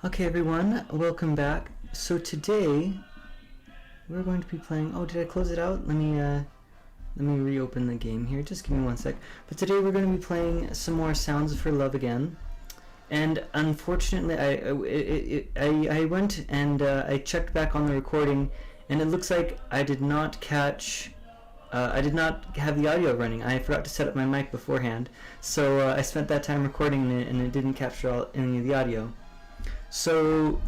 Okay everyone, welcome back. So today we're going to be playing, oh, did I close it out? Let me reopen the game here, just give me one sec. But today we're going to be playing some more Sounds for Love again. And unfortunately I went and I checked back on the recording, and it looks like I did not catch I did not have the audio running. I forgot to set up my mic beforehand, so I spent that time recording it and it didn't capture any of the audio. So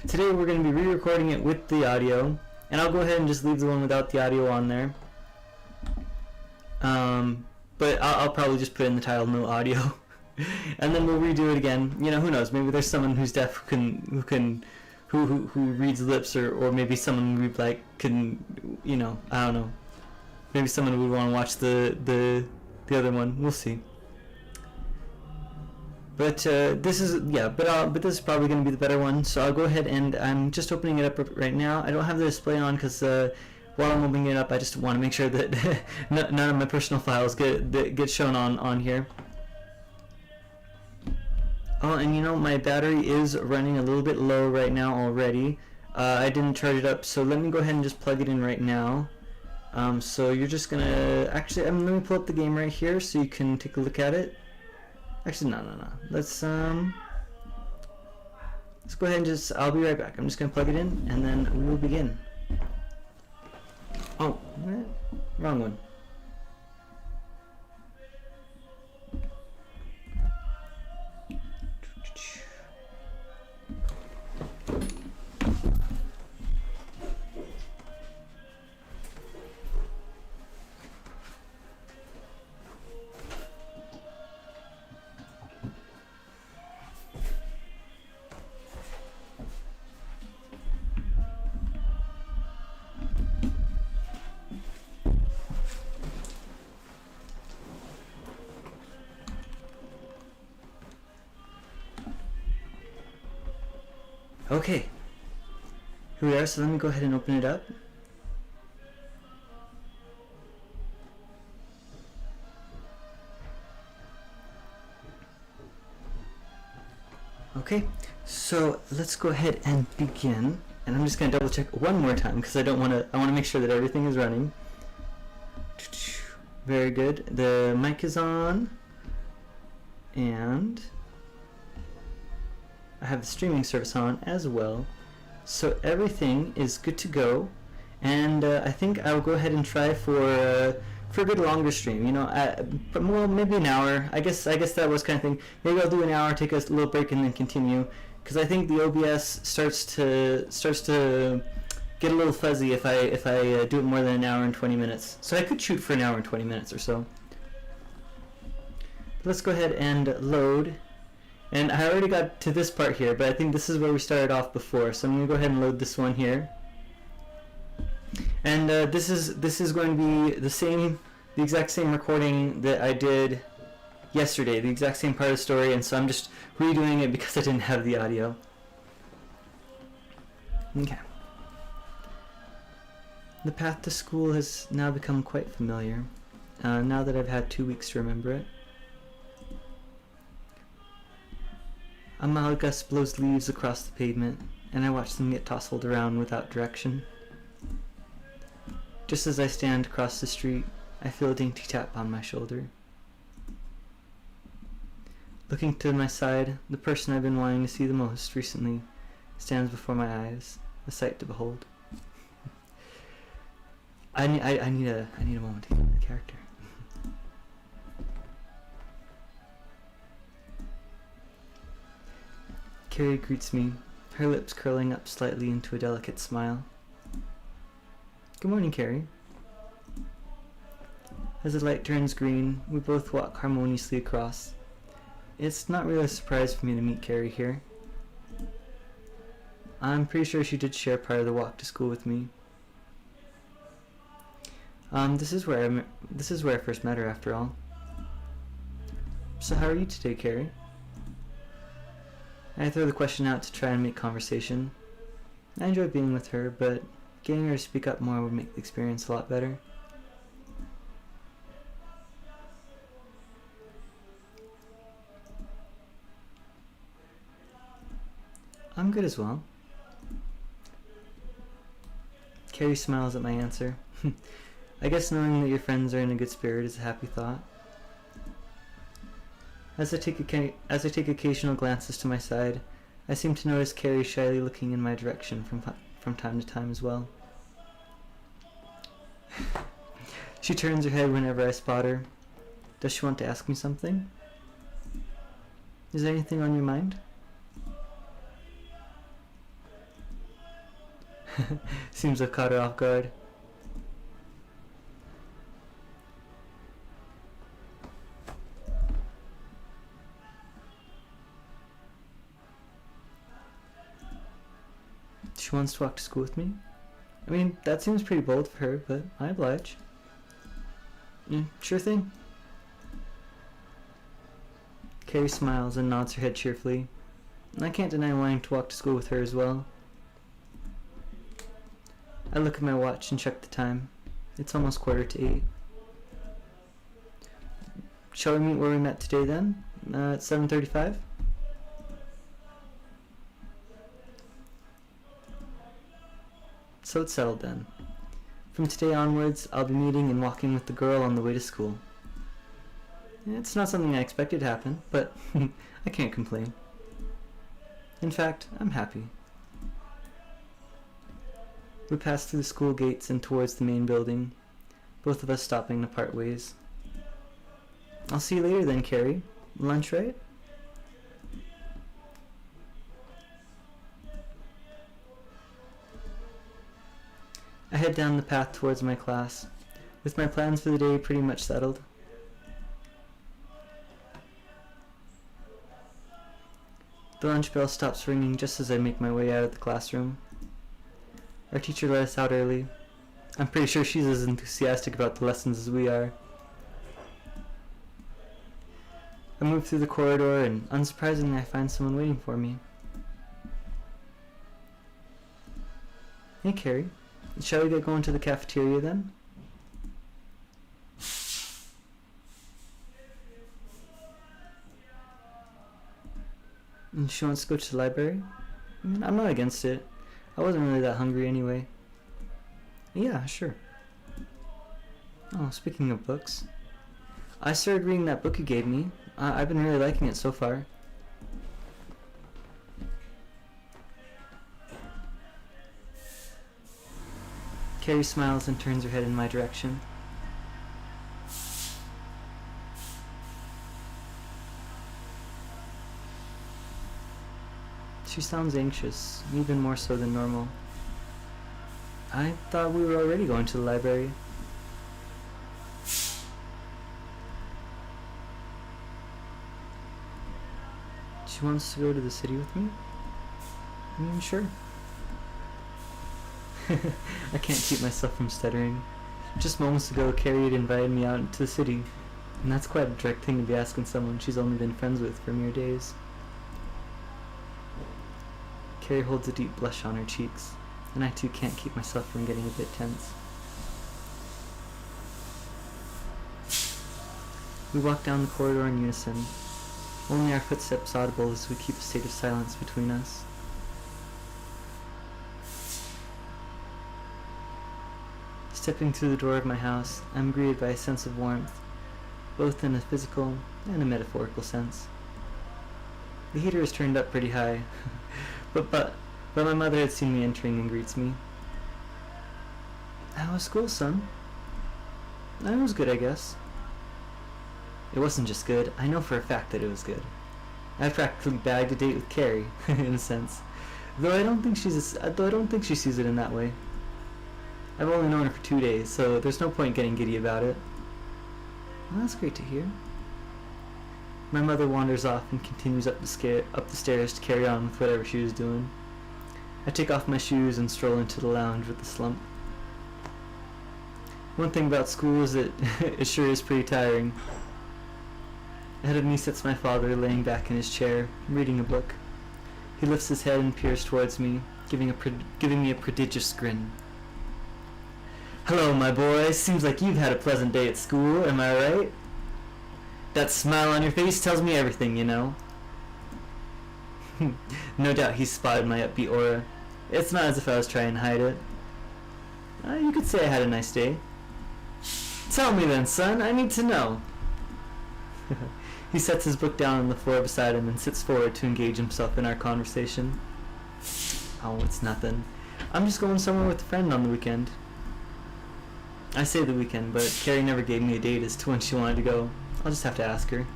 today we're going to be re-recording it with the audio, and I'll go ahead and just leave the one without the audio on there. But I'll probably just put in the title no audio, and then we'll redo it again. You know, who knows? Maybe there's someone who's deaf who reads lips, or maybe someone who can, you know, I don't know. Maybe someone would want to watch the other one. We'll see. But this is but this is probably going to be the better one. So I'll go ahead and I'm just opening it up right now. I don't have the display on because while I'm opening it up, I just want to make sure that none of my personal files get shown on here. Oh, and you know, my battery is running a little bit low right now already. I didn't charge it up, so let me go ahead and just plug it in right now. So you're just gonna actually let me pull up the game right here so you can take a look at it. Actually, no. Let's go ahead and I'll be right back. I'm just gonna plug it in and then we'll begin. Oh, wrong one. Okay, here we are, so let me go ahead and open it up. Okay, so let's go ahead and begin, and I'm just going to double check one more time because I want to make sure that everything is running. Very good, the mic is on, and I have the streaming service on as well, so everything is good to go. And I think I'll go ahead and try for a good longer stream. You know, well, maybe an hour. I guess that was kind of thing. Maybe I'll do an hour, take a little break, and then continue. Because I think the OBS starts to get a little fuzzy if I do it more than an hour and 20 minutes. So I could shoot for an hour and 20 minutes or so. Let's go ahead and load. And I already got to this part here, but I think this is where we started off before. So I'm going to go ahead and load this one here. And this is going to be the exact same recording that I did yesterday, the exact same part of the story, and so I'm just redoing it because I didn't have the audio. Okay. The path to school has now become quite familiar, now that I've had 2 weeks to remember it. A mild gust blows leaves across the pavement, and I watch them get tousled around without direction. Just as I stand across the street, I feel a dainty tap on my shoulder. Looking to my side, the person I've been wanting to see the most recently stands before my eyes, a sight to behold. I need a moment to get into the character. Carrie greets me, her lips curling up slightly into a delicate smile. Good morning, Carrie. As the light turns green, we both walk harmoniously across. It's not really a surprise for me to meet Carrie here. I'm pretty sure she did share part of the walk to school with me. This is where I first met her, after all. So how are you today, Carrie? I throw the question out to try and make conversation. I enjoy being with her, but getting her to speak up more would make the experience a lot better. I'm good as well. Carrie smiles at my answer. I guess knowing that your friends are in a good spirit is a happy thought. As I take occasional glances to my side, I seem to notice Carrie shyly looking in my direction from time to time as well. She turns her head whenever I spot her. Does she want to ask me something? Is there anything on your mind? Seems I've caught her off guard. She wants to walk to school with me? I mean, that seems pretty bold for her, but I oblige. Sure thing. Carrie smiles and nods her head cheerfully. I can't deny wanting to walk to school with her as well. I look at my watch and check the time. It's almost 7:45. Shall we meet where we met today then? At 7:35? So it's settled then. From today onwards, I'll be meeting and walking with the girl on the way to school. It's not something I expected to happen, but I can't complain. In fact, I'm happy. We pass through the school gates and towards the main building, both of us stopping to part ways. I'll see you later then, Carrie. Lunch, right? I head down the path towards my class, with my plans for the day pretty much settled. The lunch bell stops ringing just as I make my way out of the classroom. Our teacher let us out early. I'm pretty sure she's as enthusiastic about the lessons as we are. I move through the corridor and, unsurprisingly, I find someone waiting for me. Hey, Carrie. Shall we get going to the cafeteria then? And she wants to go to the library? I mean, I'm not against it. I wasn't really that hungry anyway. Yeah, sure. Oh, speaking of books, I started reading that book you gave me. I've been really liking it so far. Carrie smiles and turns her head in my direction. She sounds anxious, even more so than normal. I thought we were already going to the library. She wants to go to the city with me? I mean, sure. I can't keep myself from stuttering. Just moments ago, Carrie had invited me out into the city, and that's quite a direct thing to be asking someone she's only been friends with for mere days. Carrie holds a deep blush on her cheeks, and I too can't keep myself from getting a bit tense. We walk down the corridor in unison, only our footsteps audible as we keep a state of silence between us. Stepping through the door of my house, I'm greeted by a sense of warmth, both in a physical and a metaphorical sense. The heater is turned up pretty high, but my mother had seen me entering and greets me. How was school, son? It was good, I guess. It wasn't just good, I know for a fact that it was good. I practically bagged a date with Carrie, in a sense, though I don't think she sees it in that way. I've only known her for 2 days, so there's no point getting giddy about it. Well, that's great to hear. My mother wanders off and continues up the stairs to carry on with whatever she was doing. I take off my shoes and stroll into the lounge with a slump. One thing about school is that it sure is pretty tiring. Ahead of me sits my father, laying back in his chair, reading a book. He lifts his head and peers towards me, giving me a prodigious grin. Hello, my boy. Seems like you've had a pleasant day at school, am I right? That smile on your face tells me everything, you know. No doubt he spotted my upbeat aura. It's not as if I was trying to hide it. You could say I had a nice day. Tell me then, son, I need to know. He sets his book down on the floor beside him and sits forward to engage himself in our conversation. Oh, it's nothing. I'm just going somewhere with a friend on the weekend. I say the weekend, but Carrie never gave me a date as to when she wanted to go. I'll just have to ask her.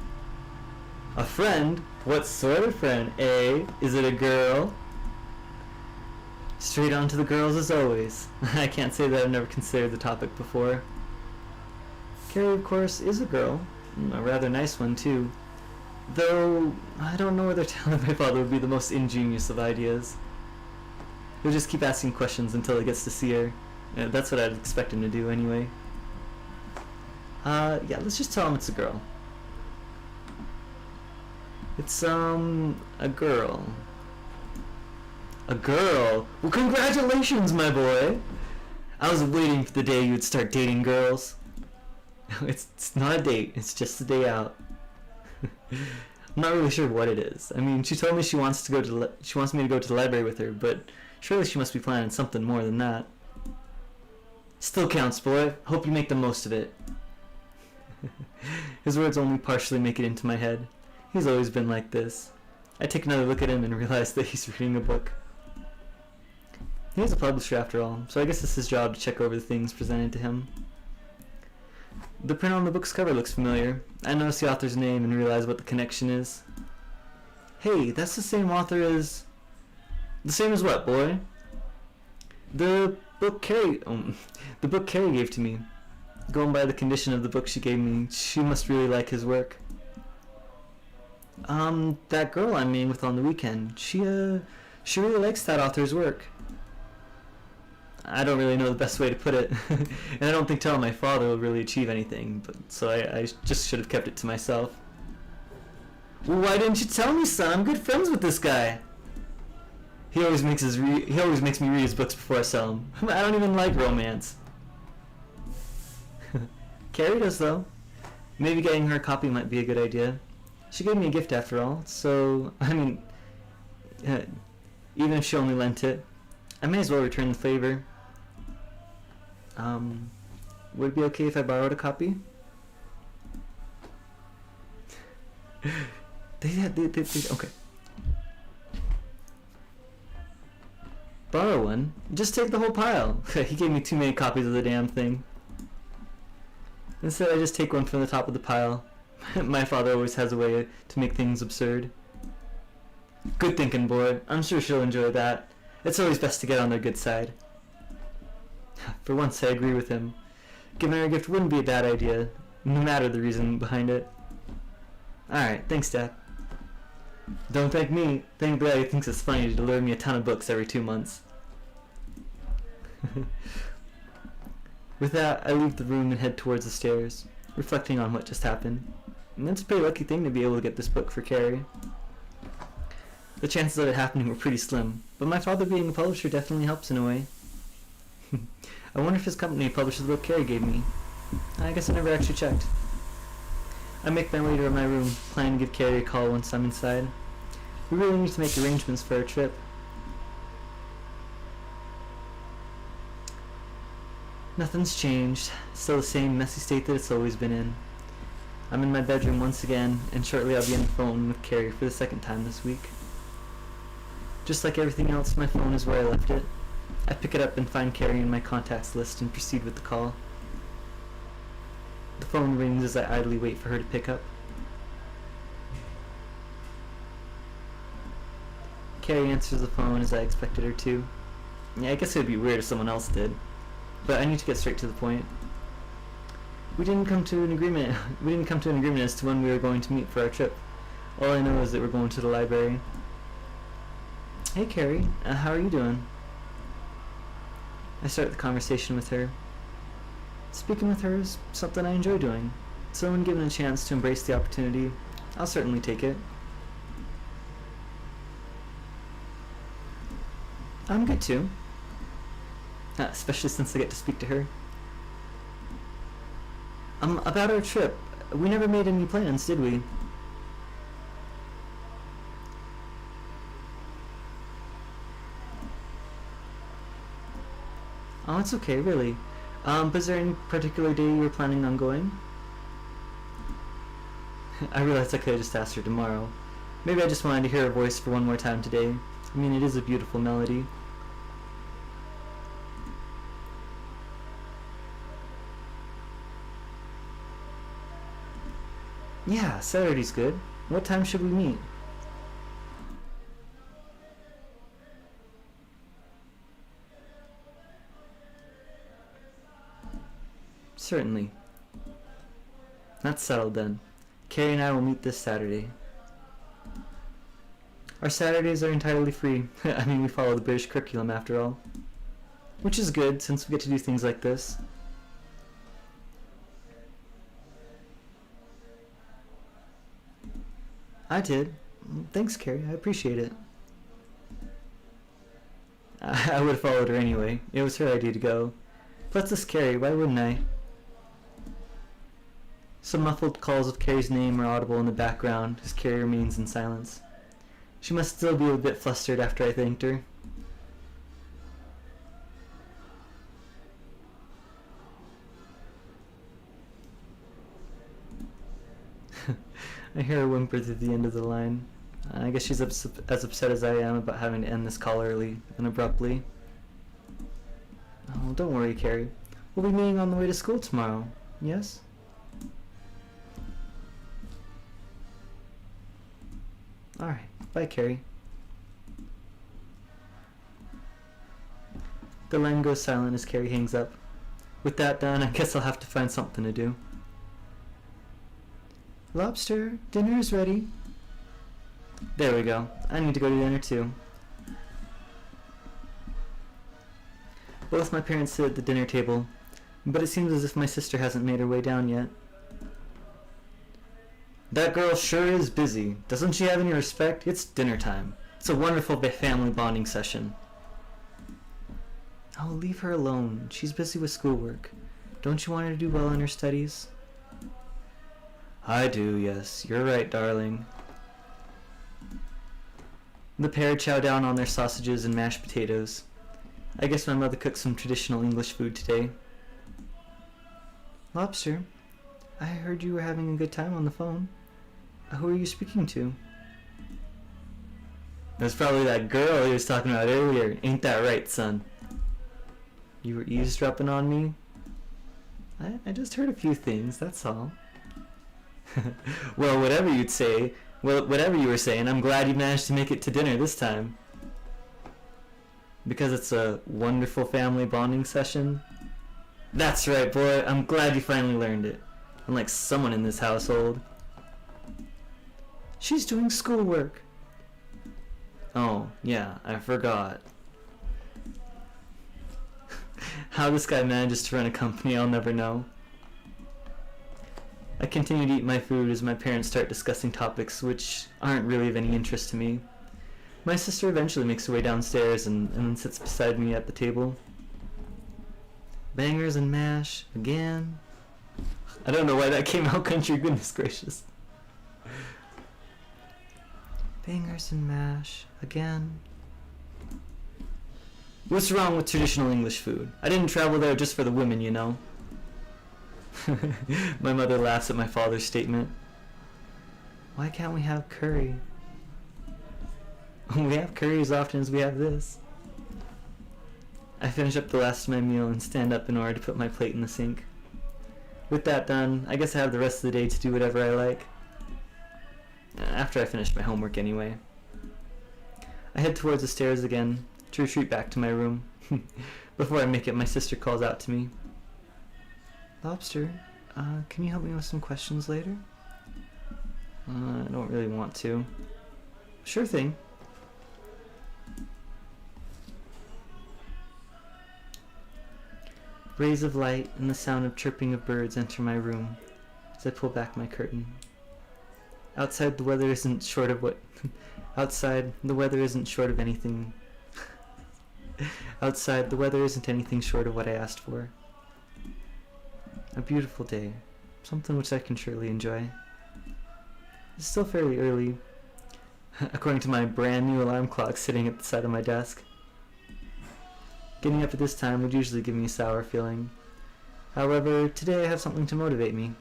A friend? What sort of friend, eh? Is it a girl? Straight on to the girls as always. I can't say that I've never considered the topic before. Carrie, of course, is a girl. A rather nice one, too. Though, I don't know whether telling my father would be the most ingenious of ideas. He'll just keep asking questions until he gets to see her. That's what I'd expect him to do, anyway. Yeah, let's just tell him it's a girl. It's, a girl. A girl? Well, congratulations, my boy! I was waiting for the day you'd start dating girls. It's not a date, it's just a day out. I'm not really sure what it is. I mean, she told me she wants me to go to the library with her, but surely she must be planning something more than that. Still counts, boy. Hope you make the most of it. His words only partially make it into my head. He's always been like this. I take another look at him and realize that he's reading a book. He is a publisher after all, so I guess it's his job to check over the things presented to him. The print on the book's cover looks familiar. I notice the author's name and realize what the connection is. Hey, that's the same author as... The same as what, boy? The book Carrie gave to me. Going by the condition of the book she gave me, she must really like his work. That girl I'm meeting with on the weekend, she really likes that author's work. I don't really know the best way to put it, and I don't think telling my father will really achieve anything, but so I just should have kept it to myself. Well, why didn't you tell me, son? I'm good friends with this guy. He always makes me read his books before I sell them. I don't even like romance. Carrie does, though. Maybe getting her a copy might be a good idea. She gave me a gift after all, so, I mean, even if she only lent it, I may as well return the favor. Would it be okay if I borrowed a copy? Okay. Borrow one? Just take the whole pile. He gave me too many copies of the damn thing. Instead, I just take one from the top of the pile. My father always has a way to make things absurd. Good thinking, boy. I'm sure she'll enjoy that. It's always best to get on their good side. For once, I agree with him. Giving her a gift wouldn't be a bad idea, no matter the reason behind it. Alright, thanks, Dad. Don't thank me. Thank the guy who thinks it's funny to deliver me a ton of books every 2 months. With that, I leave the room and head towards the stairs, reflecting on what just happened. And that's a pretty lucky thing to be able to get this book for Carrie. The chances of it happening were pretty slim, but my father being a publisher definitely helps in a way. I wonder if his company publishes the book Carrie gave me. I guess I never actually checked. I make my way to my room, planning to give Carrie a call once I'm inside. We really need to make arrangements for our trip. Nothing's changed. Still the same messy state that it's always been in. I'm in my bedroom once again, and shortly I'll be on the phone with Carrie for the second time this week. Just like everything else, my phone is where I left it. I pick it up and find Carrie in my contacts list and proceed with the call. The phone rings as I idly wait for her to pick up. Carrie answers the phone as I expected her to. Yeah, I guess it would be weird if someone else did. But I need to get straight to the point. We didn't come to an agreement as to when we were going to meet for our trip. All I know is that we're going to the library. Hey Carrie, how are you doing? I start the conversation with her. Speaking with her is something I enjoy doing, so when given a chance to embrace the opportunity, I'll certainly take it. I'm good too. Especially since I get to speak to her. About our trip, we never made any plans, did we? Oh, it's okay, really. But is there any particular day you were planning on going? I realized I could have just asked her tomorrow. Maybe I just wanted to hear her voice for one more time today. I mean, it is a beautiful melody. Yeah, Saturday's good. What time should we meet? Certainly. That's settled then. Carrie and I will meet this Saturday. Our Saturdays are entirely free. I mean, we follow the British curriculum after all. Which is good, since we get to do things like this. I did. Thanks, Carrie. I appreciate it. I would have followed her anyway. It was her idea to go. Plus, it's Carrie. Why wouldn't I? Some muffled calls of Carrie's name are audible in the background as Carrie remains in silence. She must still be a bit flustered after I thanked her. I hear her whimper through the end of the line. I guess she's as upset as I am about having to end this call early and abruptly. Oh, don't worry, Carrie. We'll be meeting on the way to school tomorrow. Yes? Alright. Bye, Carrie. The line goes silent as Carrie hangs up. With that done, I guess I'll have to find something to do. Lobster, dinner is ready. There we go. I need to go to dinner too. Both my parents sit at the dinner table, but it seems as if my sister hasn't made her way down yet. That girl sure is busy. Doesn't she have any respect? It's dinner time. It's a wonderful family bonding session. Oh, leave her alone. She's busy with schoolwork. Don't you want her to do well in her studies? I do, yes. You're right, darling. The pair chow down on their sausages and mashed potatoes. I guess my mother cooked some traditional English food today. Lobster, I heard you were having a good time on the phone. Who are you speaking to? That's probably that girl he was talking about earlier. Ain't that right, son? You were eavesdropping on me? I just heard a few things, that's all. Well, whatever you'd say, whatever you were saying, I'm glad you managed to make it to dinner this time. Because it's a wonderful family bonding session? That's right, boy. I'm glad you finally learned it. Unlike someone in this household. She's doing schoolwork. Oh, yeah, I forgot. How this guy manages to run a company, I'll never know. I continue to eat my food as my parents start discussing topics which aren't really of any interest to me. My sister eventually makes her way downstairs and then sits beside me at the table. Bangers and mash, again. I don't know why that came out country, goodness gracious. Bangers and mash, again. What's wrong with traditional English food? I didn't travel there just for the women, you know. My mother laughs at my father's statement. Why can't we have curry? We have curry as often as we have this. I finish up the last of my meal and stand up in order to put my plate in the sink. With that done, I guess I have the rest of the day to do whatever I like. After I finish my homework anyway. I head towards the stairs again, to retreat back to my room. Before I make it, my sister calls out to me. Lobster, can you help me with some questions later? I don't really want to. Sure thing. Rays of light and the sound of chirping of birds enter my room as I pull back my curtain. Outside the weather isn't short of what... Outside the weather isn't short of anything... Outside the weather isn't anything short of what I asked for. A beautiful day. Something which I can surely enjoy. It's still fairly early, according to my brand new alarm clock sitting at the side of my desk. Getting up at this time would usually give me a sour feeling. However, today I have something to motivate me.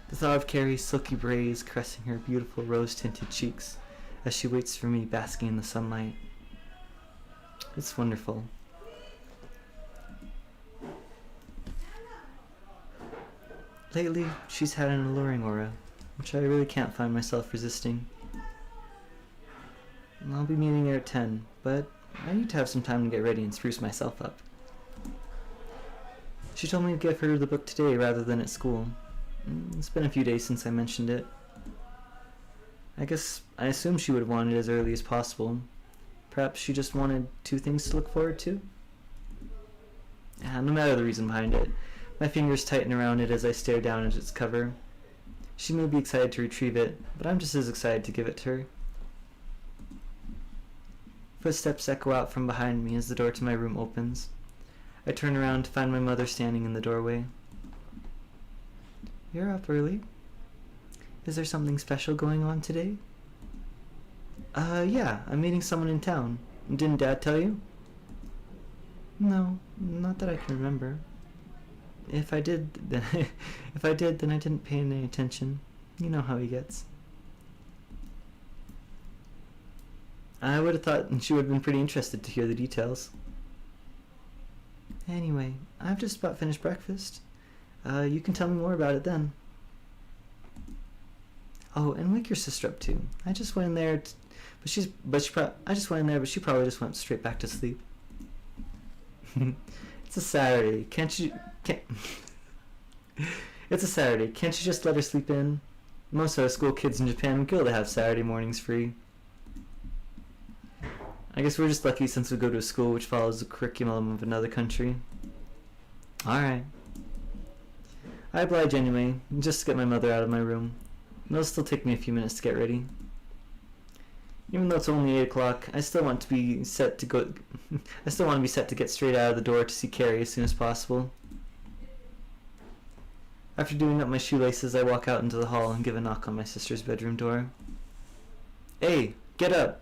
The thought of Carrie's silky braids caressing her beautiful rose-tinted cheeks as she waits for me basking in the sunlight. It's wonderful. Lately, she's had an alluring aura, which I really can't find myself resisting. I'll be meeting her at 10, but I need to have some time to get ready and spruce myself up. She told me to give her the book today rather than at school. It's been a few days since I mentioned it. I assumed she would have wanted it as early as possible. Perhaps she just wanted 2 things to look forward to? No matter the reason behind it, my fingers tighten around it as I stare down at its cover. She may be excited to retrieve it, but I'm just as excited to give it to her. Footsteps echo out from behind me as the door to my room opens. I turn around to find my mother standing in the doorway. You're up early. Is there something special going on today? Yeah, I'm meeting someone in town. Didn't Dad tell you? No, not that I can remember. If I did, then I didn't pay any attention. You know how he gets. I would have thought she would have been pretty interested to hear the details. Anyway, I've just about finished breakfast. You can tell me more about it then. Oh, and wake your sister up too. I just went in there, but she probably just went straight back to sleep. It's a Saturday. It's a Saturday. Can't you just let her sleep in? Most of our school kids in Japan would kill to have Saturday mornings free. I guess we're just lucky since we go to a school which follows the curriculum of another country. Alright. I oblige anyway, just to get my mother out of my room. It'll still take me a few minutes to get ready. Even though it's only 8 o'clock, I still want to be set to go. I still want to be set to get straight out of the door to see Carrie as soon as possible. After doing up my shoelaces, I walk out into the hall and give a knock on my sister's bedroom door. Hey, get up!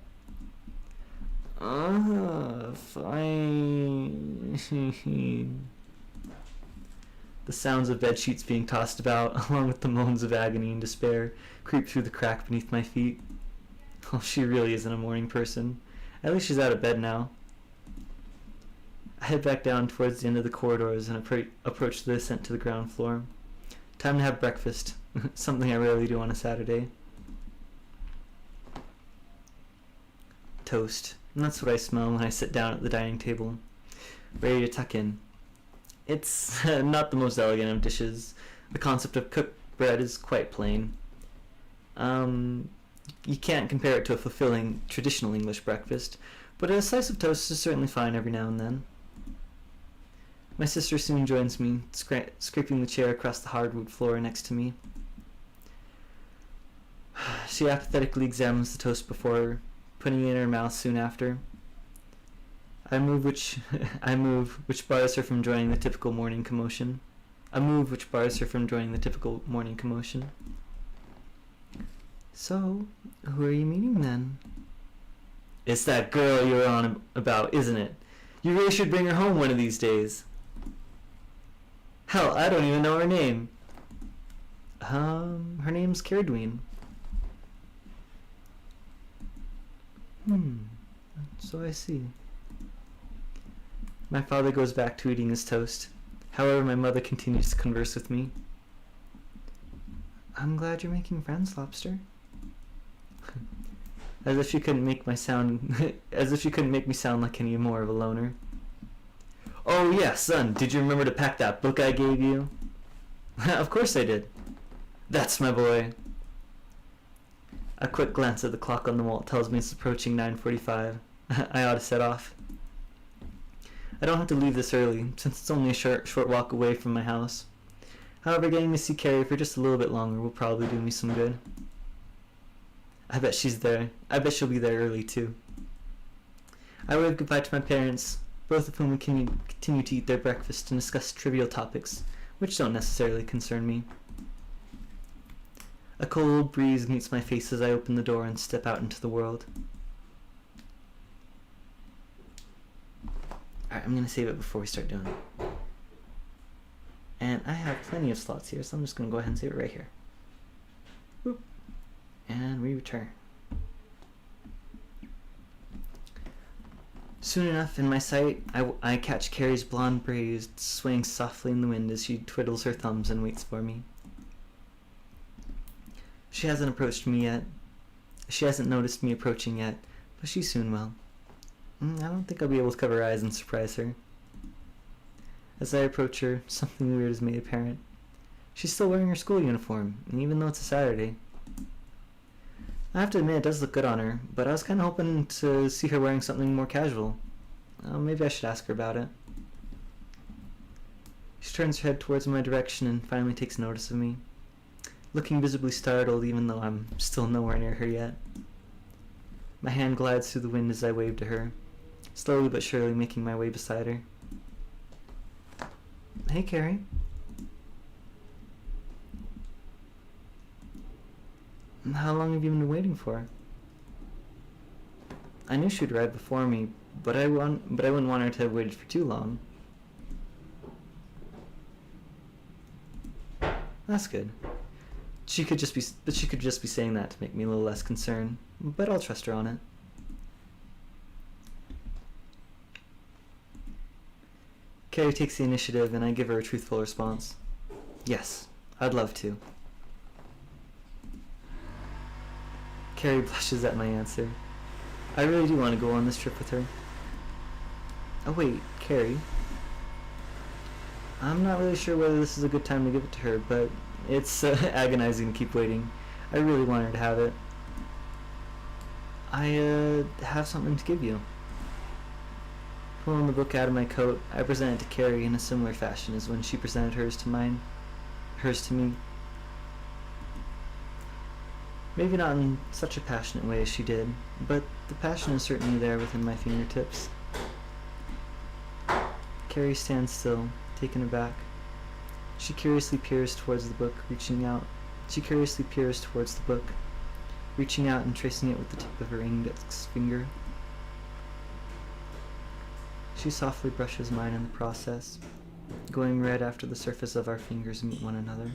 Fine. The sounds of bed sheets being tossed about, along with the moans of agony and despair, creep through the crack beneath my feet. Oh, she really isn't a morning person. At least she's out of bed now. I head back down towards the end of the corridors and approach the ascent to the ground floor. Time to have breakfast, something I rarely do on a Saturday. Toast. And that's what I smell when I sit down at the dining table, ready to tuck in. It's not the most elegant of dishes. The concept of cooked bread is quite plain. You can't compare it to a fulfilling traditional English breakfast, but a slice of toast is certainly fine every now and then. My sister soon joins me, scraping the chair across the hardwood floor next to me. She apathetically examines the toast before her, putting it in her mouth soon after. I move, which bars her from joining the typical morning commotion. So, who are you meeting then? It's that girl you're on about, isn't it? You really should bring her home one of these days. Hell, I don't even know her name. Her name's Caradween. So I see. My father goes back to eating his toast. However, my mother continues to converse with me. I'm glad you're making friends, Lobster. As if she couldn't make me sound like any more of a loner. Oh yeah, son, did you remember to pack that book I gave you? Of course I did. That's my boy. A quick glance at the clock on the wall tells me it's approaching 9:45. I ought to set off. I don't have to leave this early, since it's only a short walk away from my house. However, getting to see Carrie for just a little bit longer will probably do me some good. I bet she's there. I bet she'll be there early, too. I wave goodbye to my parents, both of whom will continue to eat their breakfast and discuss trivial topics, which don't necessarily concern me. A cold breeze meets my face as I open the door and step out into the world. Alright, I'm gonna save it before we start doing it. And I have plenty of slots here, so I'm just gonna go ahead and save it right here. Boop. And we return. Soon enough, in my sight, I catch Carrie's blonde braids swaying softly in the wind as she twiddles her thumbs and waits for me. She hasn't approached me yet. She hasn't noticed me approaching yet, but she soon will. I don't think I'll be able to cover her eyes and surprise her. As I approach her, something weird is made apparent. She's still wearing her school uniform, and even though it's a Saturday. I have to admit, it does look good on her, but I was kind of hoping to see her wearing something more casual. Maybe I should ask her about it. She turns her head towards my direction and finally takes notice of me, looking visibly startled even though I'm still nowhere near her yet. My hand glides through the wind as I wave to her, slowly but surely making my way beside her. Hey, Carrie. How long have you been waiting for? I knew she'd arrive before me, but I wouldn't want her to have waited for too long. That's good. She could just be saying that to make me a little less concerned, but I'll trust her on it. Carrie takes the initiative and I give her a truthful response. Yes, I'd love to. Carrie blushes at my answer. I really do want to go on this trip with her. Oh wait, Carrie. I'm not really sure whether this is a good time to give it to her, but it's agonizing to keep waiting. I really want her to have it. I have something to give you. Pulling the book out of my coat, I present it to Carrie in a similar fashion as when she presented hers to me. Maybe not in such a passionate way as she did, but the passion is certainly there within my fingertips. Carrie stands still, taken aback. She curiously peers towards the book, reaching out and tracing it with the tip of her index finger. She softly brushes mine in the process, going red after the surface of our fingers meet one another.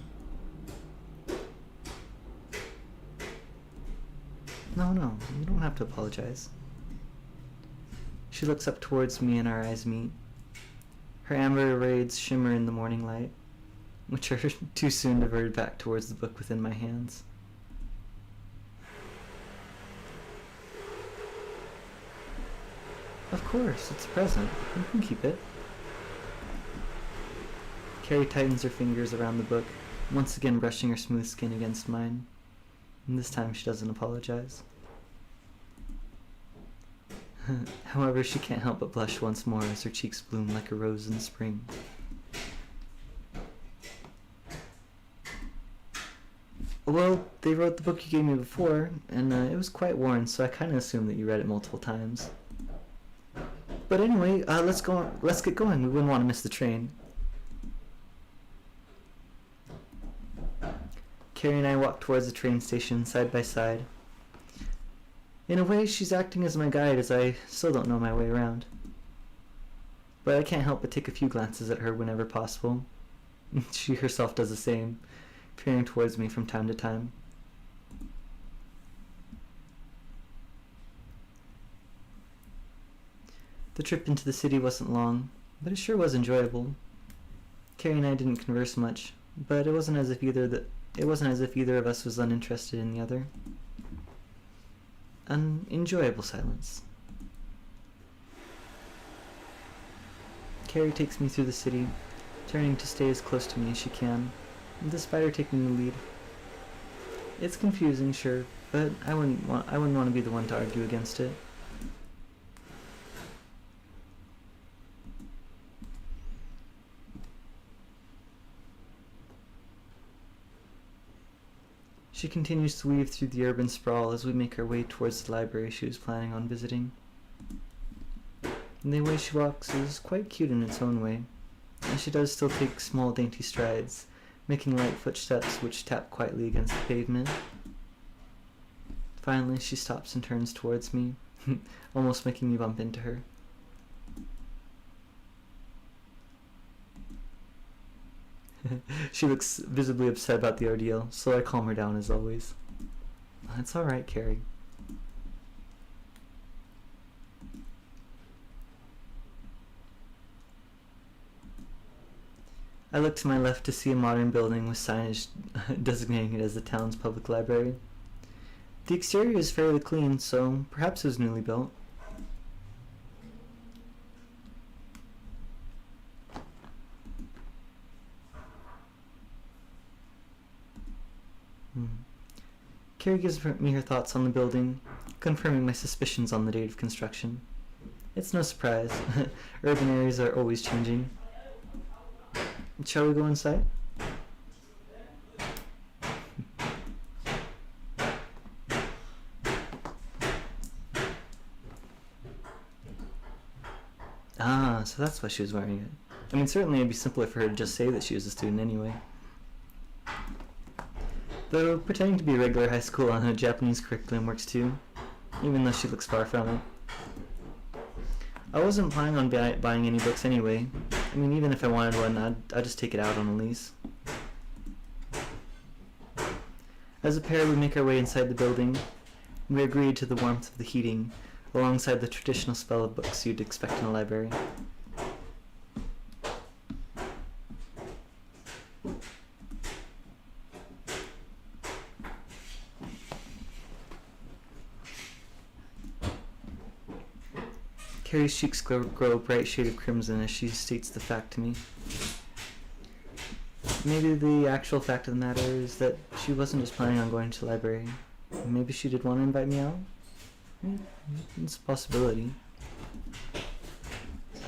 No, you don't have to apologize. She looks up towards me and our eyes meet. Her amber raids shimmer in the morning light, which are too soon diverted back towards the book within my hands. Of course, it's a present. You can keep it. Carrie tightens her fingers around the book, once again brushing her smooth skin against mine. And this time she doesn't apologize. However, she can't help but blush once more as her cheeks bloom like a rose in spring. Well, they wrote the book you gave me before, and it was quite worn, so I kind of assumed that you read it multiple times. But anyway, let's get going. We wouldn't want to miss the train. Carrie and I walk towards the train station side by side. In a way, she's acting as my guide as I still don't know my way around. But I can't help but take a few glances at her whenever possible. She herself does the same, peering towards me from time to time. The trip into the city wasn't long, but it sure was enjoyable. Carrie and I didn't converse much, but it wasn't as if either of us was uninterested in the other. An enjoyable silence. Carrie takes me through the city, turning to stay as close to me as she can, despite her taking the lead. It's confusing, sure, but I wouldn't want to be the one to argue against it. She continues to weave through the urban sprawl as we make our way towards the library she was planning on visiting. And the way she walks is quite cute in its own way, and she does still take small dainty strides, making light footsteps which tap quietly against the pavement. Finally, she stops and turns towards me, almost making me bump into her. She looks visibly upset about the ordeal, so I calm her down as always. It's alright, Carrie. I look to my left to see a modern building with signage designating it as the town's public library. The exterior is fairly clean, so perhaps it was newly built. Carrie gives me her thoughts on the building, confirming my suspicions on the date of construction. It's no surprise. Urban areas are always changing. Shall we go inside? Ah, so that's why she was wearing it. I mean, certainly it'd be simpler for her to just say that she was a student anyway. Though pretending to be a regular high school on a Japanese curriculum works too, even though she looks far from it. I wasn't planning on buying any books anyway. I mean, even if I wanted one, I'd just take it out on a lease. As a pair, we make our way inside the building. We agreed to the warmth of the heating, alongside the traditional smell of books you'd expect in a library. Carrie's cheeks grow a bright shade of crimson as she states the fact to me. Maybe the actual fact of the matter is that she wasn't just planning on going to the library. Maybe she did want to invite me out? It's a possibility.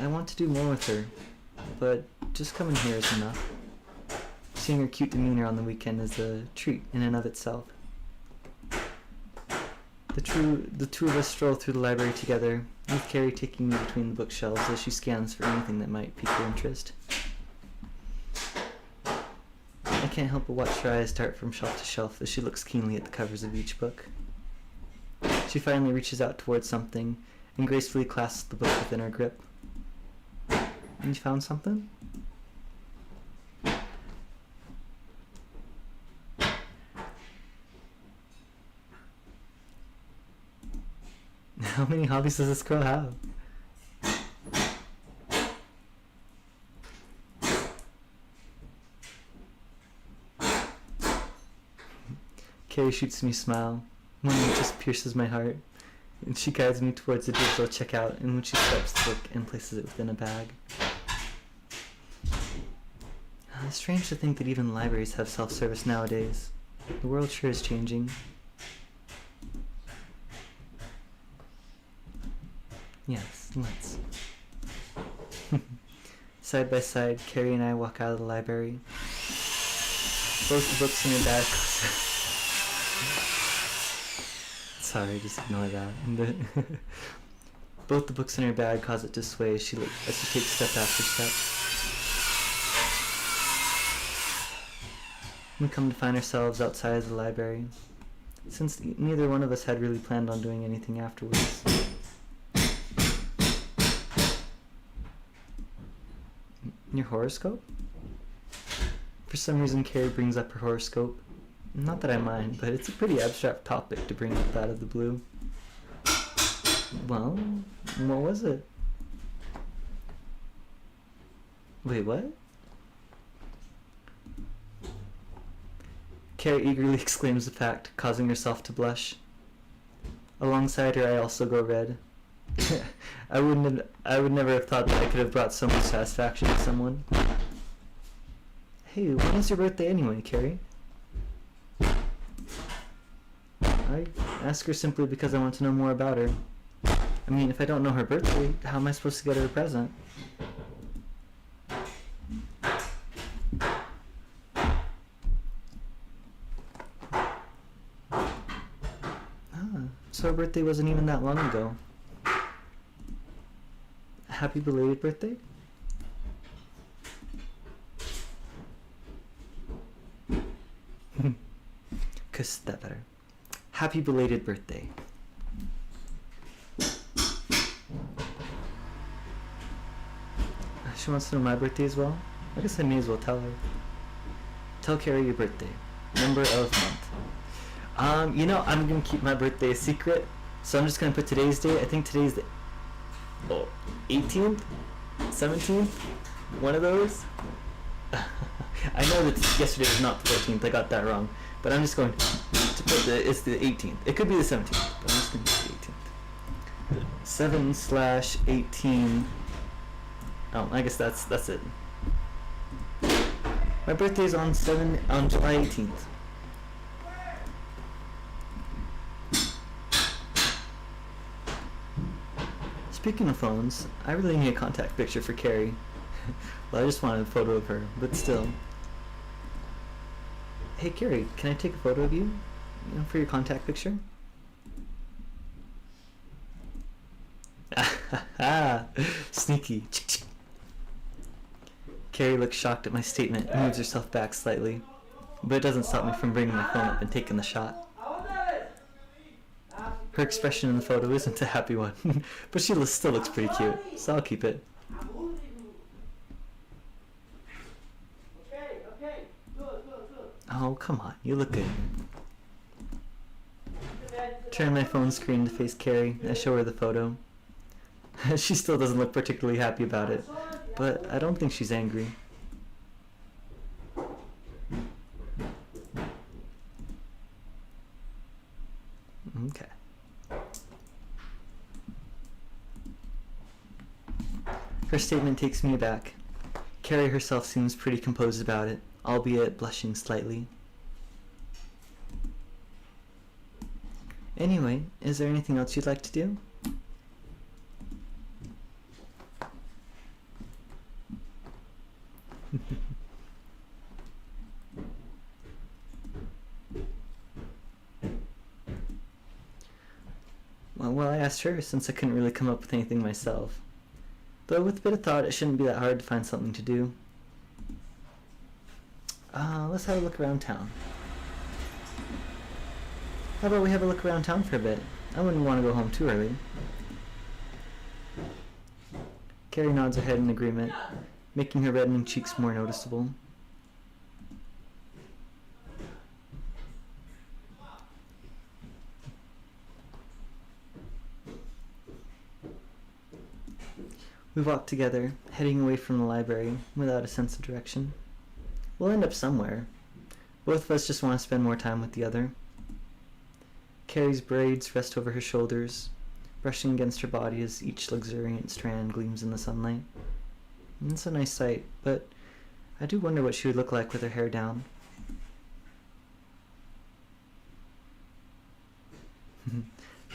I want to do more with her, but just coming here is enough. Seeing her cute demeanor on the weekend is a treat in and of itself. The two of us stroll through the library together, with Carrie taking me between the bookshelves as she scans for anything that might pique her interest. I can't help but watch her eyes dart from shelf to shelf as she looks keenly at the covers of each book. She finally reaches out towards something and gracefully clasps the book within her grip. You found something? How many hobbies does this girl have? Carrie shoots me a smile, one that just pierces my heart, and she guides me towards the digital checkout in which she swipes the book and places it within a bag. It's strange to think that even libraries have self-service nowadays. The world sure is changing. Yes, let's. Side by side, Carrie and I walk out of the library. Both the books in her bag. Sorry, just ignore that. Both the books in her bag cause it to sway as she takes step after step. We come to find ourselves outside of the library, since neither one of us had really planned on doing anything afterwards. Your horoscope? For some reason, Carrie brings up her horoscope. Not that I mind, but it's a pretty abstract topic to bring up out of the blue. Well, what was it? Wait, what? Carrie eagerly exclaims the fact, causing herself to blush. Alongside her, I also go red. I would never have thought that I could have brought so much satisfaction to someone. Hey, when is your birthday anyway, Carrie? I ask her simply because I want to know more about her. I mean, if I don't know her birthday, how am I supposed to get her a present? So her birthday wasn't even that long ago. Happy belated birthday? Kiss that better. Happy belated birthday. She wants to know my birthday as well? I guess I may as well tell her. Tell Carrie your birthday. Number of month. You know, I'm gonna keep my birthday a secret, so I'm just gonna put today's date. I think today's the 18th, 17th, one of those. I know that yesterday was not the 14th. I got that wrong, but I'm just going to put it's the 18th. It could be the 17th, but I'm just gonna put the 18th. 7/18. Oh, I guess that's it. My birthday is on July 18th. Speaking of phones, I really need a contact picture for Carrie. Well, I just wanted a photo of her, but still. Hey Carrie, can I take a photo of you? You know, for your contact picture? Sneaky. Carrie looks shocked at my statement and moves herself back slightly, but it doesn't stop me from bringing my phone up and taking the shot. Her expression in the photo isn't a happy one, but she still looks pretty cute, so I'll keep it. Oh, come on, you look good. Turn my phone screen to face Carrie. I show her the photo. She still doesn't look particularly happy about it, but I don't think she's angry. Okay. Her statement takes me aback. Carrie herself seems pretty composed about it, albeit blushing slightly. Anyway, is there anything else you'd like to do? Well, I asked her since I couldn't really come up with anything myself. Though with a bit of thought, it shouldn't be that hard to find something to do. Let's have a look around town. How about we have a look around town for a bit? I wouldn't want to go home too early. Carrie nods her head in agreement, making her reddening cheeks more noticeable. We walk together, heading away from the library, without a sense of direction. We'll end up somewhere. Both of us just want to spend more time with the other. Carrie's braids rest over her shoulders, brushing against her body as each luxuriant strand gleams in the sunlight. It's a nice sight, but I do wonder what she would look like with her hair down.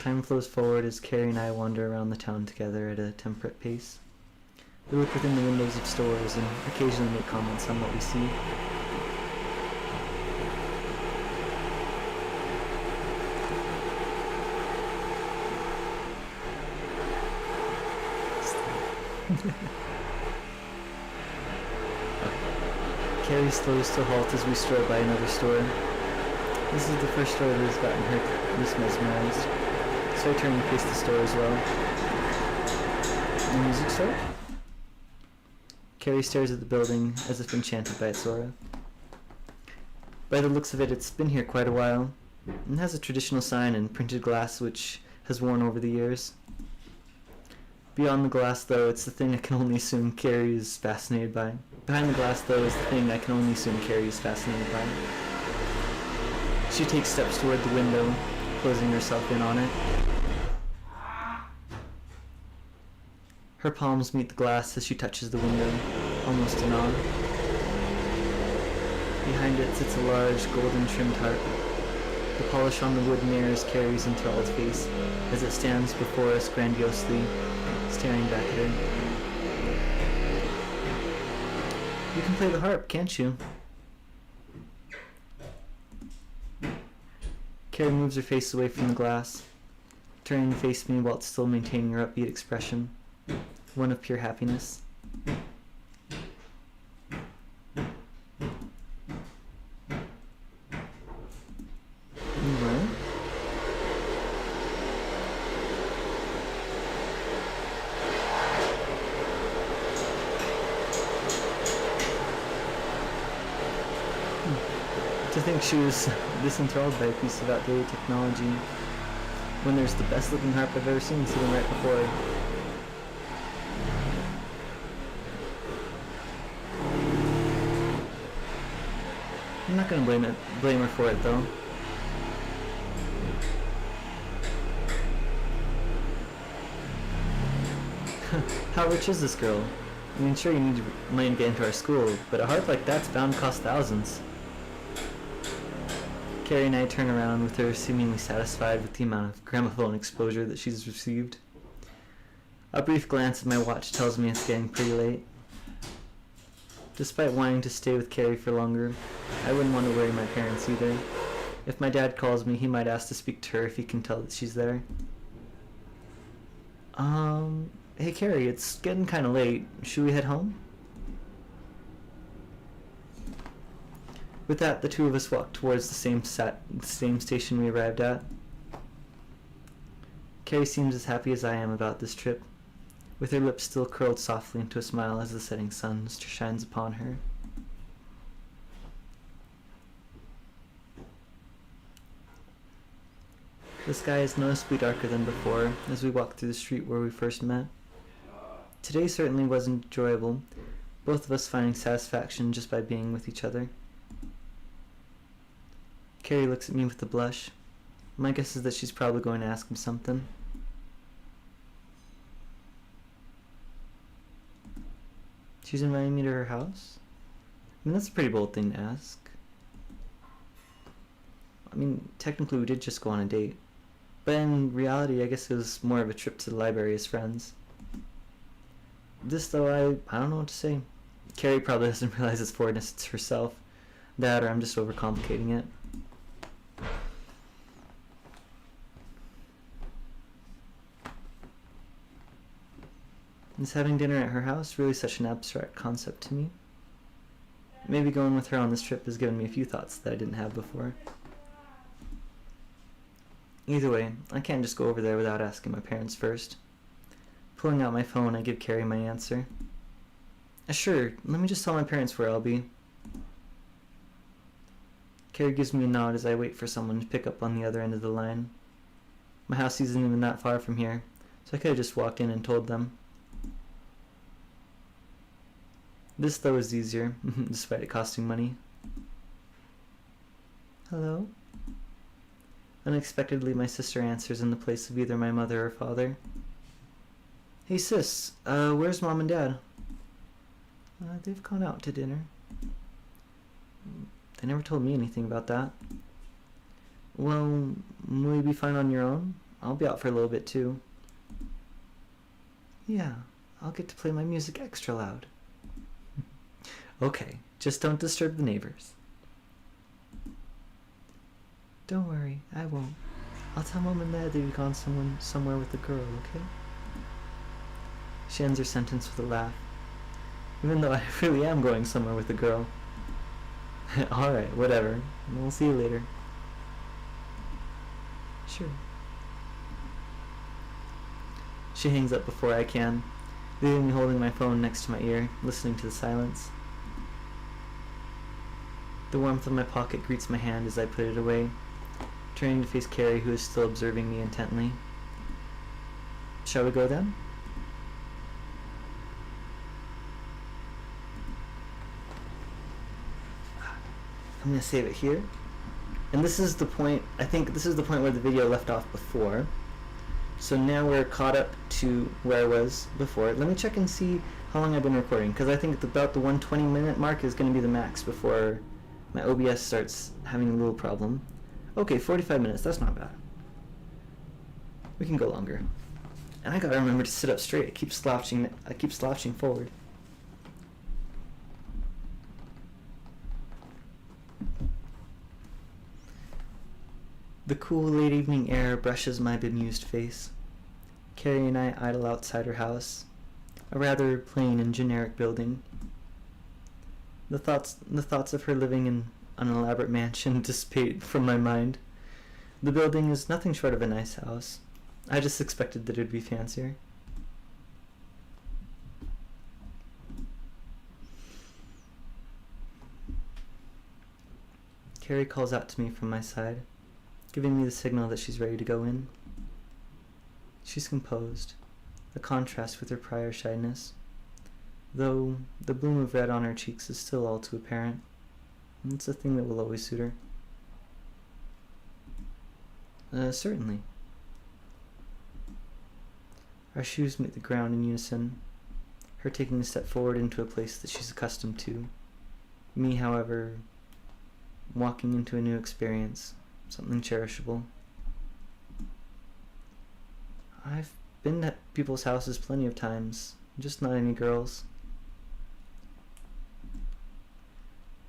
Time flows forward as Carrie and I wander around the town together at a temperate pace. We look within the windows of stores and occasionally make comments on what we see. Carrie slows to a halt as we stroll by another store. This is the first store that has gotten her this mesmerized, so I turn and face the store as well. The music store? Carrie stares at the building as if enchanted by its aura. By the looks of it, it's been here quite a while, and has a traditional sign in printed glass which has worn over the years. Beyond the glass, though, it's the thing I can only assume Carrie is fascinated by. Behind the glass, though, is the thing I can only assume Carrie is fascinated by. She takes steps toward the window, closing herself in on it. Her palms meet the glass as she touches the window, almost in awe. Behind it sits a large, golden-trimmed harp. The polish on the wood mirrors Carrie's enthralled face as it stands before us grandiosely, staring back at her. You can play the harp, can't you? Carrie moves her face away from the glass, turning to face me while still maintaining her upbeat expression, one of pure happiness. Well, think she was disenthralled by a piece of outdated technology when there's the best looking harp I've ever seen sitting right before her. I'm not gonna blame her for it though. How rich is this girl? I mean, sure, you need money to get into our school, but a harp like that's bound to cost thousands. Carrie and I turn around with her seemingly satisfied with the amount of gramophone exposure that she's received. A brief glance at my watch tells me it's getting pretty late. Despite wanting to stay with Carrie for longer, I wouldn't want to worry my parents either. If my dad calls me, he might ask to speak to her if he can tell that she's there. Hey Carrie, it's getting kinda late. Should we head home? With that, the two of us walked towards the same station we arrived at. Carrie seems as happy as I am about this trip, with her lips still curled softly into a smile as the setting sun shines upon her. The sky is noticeably darker than before as we walk through the street where we first met. Today certainly was enjoyable, both of us finding satisfaction just by being with each other. Carrie looks at me with a blush. My guess is that she's probably going to ask me something. She's inviting me to her house? I mean, that's a pretty bold thing to ask. I mean, technically we did just go on a date. But in reality, I guess it was more of a trip to the library as friends. This, though, I don't know what to say. Carrie probably doesn't realize its forwardness it's herself. That, or I'm just overcomplicating it. Is having dinner at her house really such an abstract concept to me? Maybe going with her on this trip has given me a few thoughts that I didn't have before. Either way, I can't just go over there without asking my parents first. Pulling out my phone, I give Carrie my answer. Sure, let me just tell my parents where I'll be. Carrie gives me a nod as I wait for someone to pick up on the other end of the line. My house isn't even that far from here, so I could have just walked in and told them. This, though, is easier, despite it costing money. Hello? Unexpectedly, my sister answers in the place of either my mother or father. Hey sis, where's mom and dad? They've gone out to dinner. They never told me anything about that. Well, will you be fine on your own? I'll be out for a little bit too. Yeah, I'll get to play my music extra loud. Okay, just don't disturb the neighbors. Don't worry, I won't. I'll tell mom and dad that you've gone somewhere with the girl, okay? She ends her sentence with a laugh. Even though I really am going somewhere with the girl. Alright, whatever. We'll see you later. Sure. She hangs up before I can, leaving me holding my phone next to my ear, listening to the silence. The warmth of my pocket greets my hand as I put it away, turning to face Carrie, who is still observing me intently. Shall we go then? I'm going to save it here. And this is the point, I think this is the point where the video left off before. So now we're caught up to where I was before. Let me check and see how long I've been recording, because I think about the 120-minute mark is going to be the max before my OBS starts having a little problem. Okay, 45 minutes, that's not bad. We can go longer. And I gotta remember to sit up straight. I keep slouching forward. The cool late evening air brushes my bemused face. Carrie and I idle outside her house, a rather plain and generic building. The thoughts of her living in an elaborate mansion dissipate from my mind. The building is nothing short of a nice house. I just expected that it would be fancier. Carrie calls out to me from my side, giving me the signal that she's ready to go in. She's composed, a contrast with her prior shyness, though the bloom of red on her cheeks is still all too apparent, and it's a thing that will always suit her. Certainly. Our shoes meet the ground in unison, her taking a step forward into a place that she's accustomed to, me, however, walking into a new experience, something cherishable. I've been at people's houses plenty of times, just not any girls.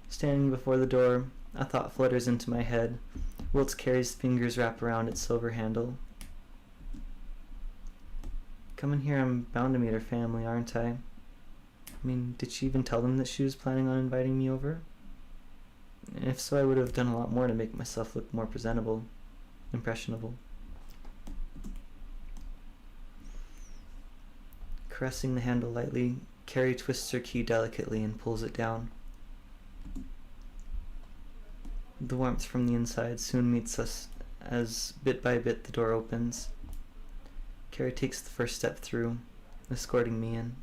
Standing before the door, a thought flutters into my head, whilst Carrie's fingers wrap around its silver handle. Coming here, I'm bound to meet her family, aren't I? I mean, did she even tell them that she was planning on inviting me over? If so, I would have done a lot more to make myself look more presentable, impressionable. Caressing the handle lightly, Carrie twists her key delicately and pulls it down. The warmth from the inside soon meets us as, bit by bit, the door opens. Carrie takes the first step through, escorting me in.